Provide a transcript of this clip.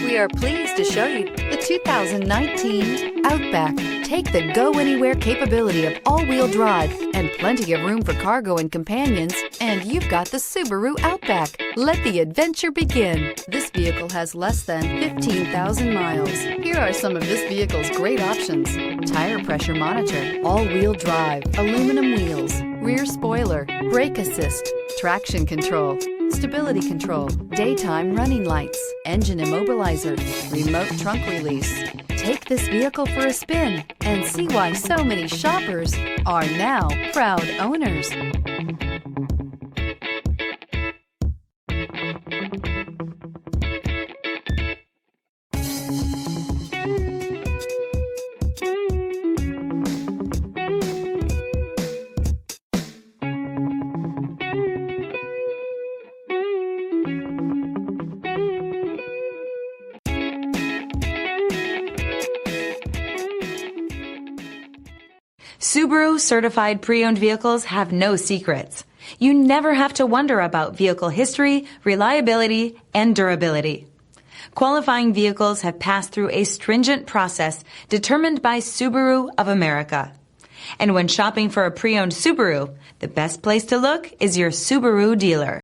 We are pleased to show you the 2019 Outback. Take the go-anywhere capability of all-wheel drive and plenty of room for cargo and companions, and you've got the Subaru Outback. Let the adventure begin. This vehicle has less than 15,000 miles. Here are some of this vehicle's great options: tire pressure monitor, all-wheel drive, aluminum wheels, rear spoiler, brake assist, traction control, stability control, daytime running lights, engine immobilizer, remote trunk release. Take this vehicle for a spin and see why so many shoppers are now proud owners. Subaru certified pre-owned vehicles have no secrets. You never have to wonder about vehicle history, reliability, and durability. Qualifying vehicles have passed through a stringent process determined by Subaru of America. And when shopping for a pre-owned Subaru, the best place to look is your Subaru dealer.